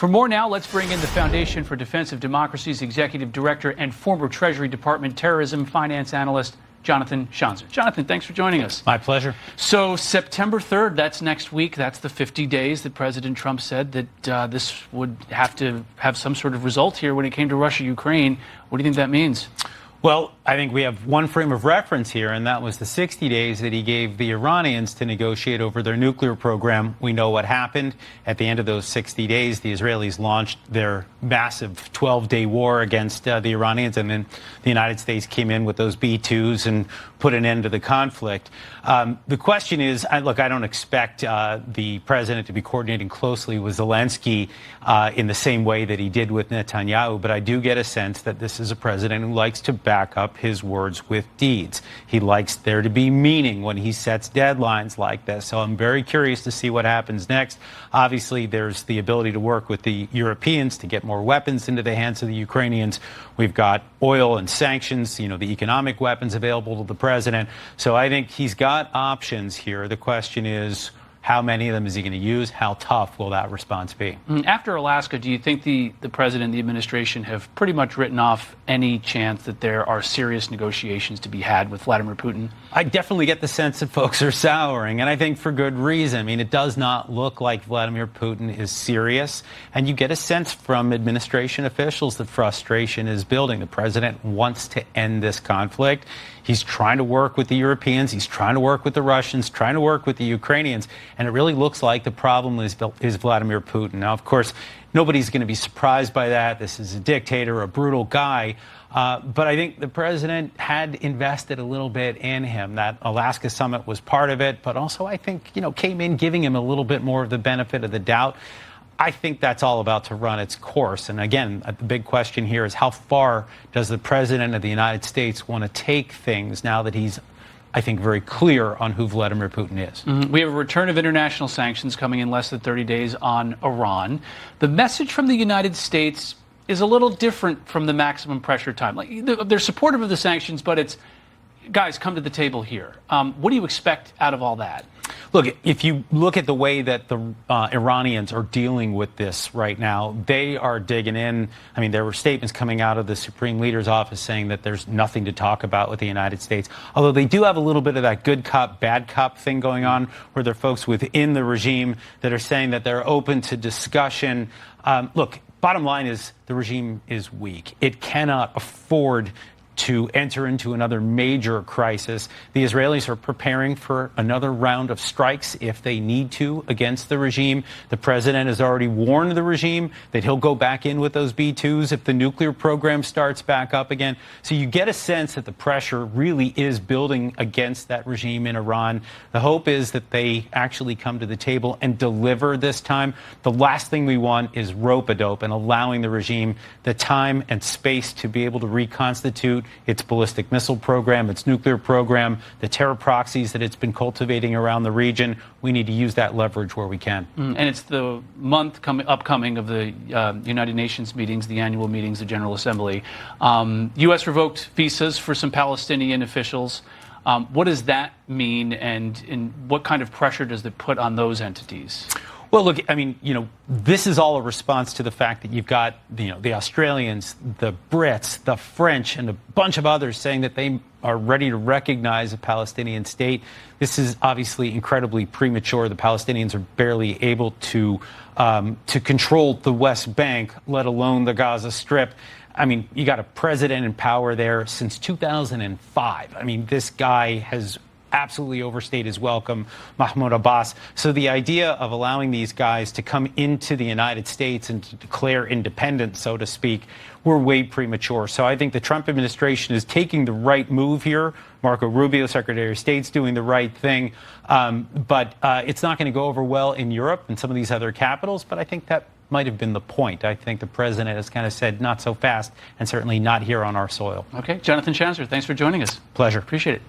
For more now, let's bring in the Foundation for Defense of Democracy's Executive Director and former Treasury Department terrorism finance analyst, Jonathan Schanzer. Jonathan, thanks for joining us. My pleasure. So September 3rd, that's next week. That's the 50 days that President Trump said that this would have to have some sort of result here when it came to Russia-Ukraine. What do you think that means? Well, I think we have one frame of reference here, and that was the 60 days that he gave the Iranians to negotiate over their nuclear program. We know what happened. At the end of those 60 days, the Israelis launched their massive 12-day war against the Iranians, and then the United States came in with those B-2s and put an end to the conflict. The question is, look, I don't expect the president to be coordinating closely with Zelensky in the same way that he did with Netanyahu, but I do get a sense that this is a president who likes to back up his words with deeds. He likes there to be meaning when he sets deadlines like this. So I'm very curious to see what happens next. Obviously, there's the ability to work with the Europeans to get more weapons into the hands of the Ukrainians. We've got oil and sanctions, the economic weapons available to the president. So I think he's got options here. The question is, how many of them is he going to use? How tough will that response be? After Alaska, do you think the president and the administration have pretty much written off any chance that there are serious negotiations to be had with Vladimir Putin? I definitely get the sense that folks are souring, and I think for good reason. I mean, it does not look like Vladimir Putin is serious, and you get a sense from administration officials that frustration is building. The president wants to end this conflict. He's trying to work with the Europeans. He's trying to work with the Russians, trying to work with the Ukrainians. And it really looks like the problem is Vladimir Putin. Now, of course, nobody's going to be surprised by that. This is a dictator, a brutal guy. But I think the president had invested a little bit in him. That Alaska summit was part of it, but also I think, came in giving him a little bit more of the benefit of the doubt. I think that's all about to run its course. And again, the big question here is how far does the president of the United States want to take things now that he's, I think, very clear on who Vladimir Putin is. We have a return of international sanctions coming in less than 30 days on Iran. The message from the United States is a little different from the maximum pressure time. They're supportive of the sanctions, but it's, guys, come to the table here. What do you expect out of all that? Look, if you look at the way that the Iranians are dealing with this right now, they are digging in. I mean, there were statements coming out of the Supreme Leader's office saying that there's nothing to talk about with the United States, although they do have a little bit of that good cop, bad cop thing going on, where there are folks within the regime that are saying that they're open to discussion. Look, bottom line is the regime is weak. It cannot afford to enter into another major crisis. The Israelis are preparing for another round of strikes if they need to against the regime. The president has already warned the regime that he'll go back in with those B-2s if the nuclear program starts back up again. So you get a sense that the pressure really is building against that regime in Iran. The hope is that they actually come to the table and deliver this time. The last thing we want is rope-a-dope and allowing the regime the time and space to be able to reconstitute its ballistic missile program, its nuclear program, the terror proxies that it's been cultivating around the region. We need to use that leverage where we can. And it's the month upcoming of the United Nations meetings, the annual meetings, the General Assembly. U.S. revoked visas for some Palestinian officials. What does that mean, and what kind of pressure does it put on those entities? Well, look, I mean, this is all a response to the fact that you've got, the Australians, the Brits, the French, and a bunch of others saying that they are ready to recognize a Palestinian state. This is obviously incredibly premature. The Palestinians are barely able to control the West Bank, let alone the Gaza Strip. I mean, you got a president in power there since 2005. I mean, this guy has absolutely overstayed his welcome, Mahmoud Abbas. So the idea of allowing these guys to come into the United States and to declare independence, so to speak, were way premature. So I think the Trump administration is taking the right move here. Marco Rubio, Secretary of State's doing the right thing. But it's not going to go over well in Europe and some of these other capitals. But I think that might have been the point. I think the president has kind of said not so fast, and certainly not here on our soil. Okay. Jonathan Schanzer, thanks for joining us. Pleasure. Appreciate it.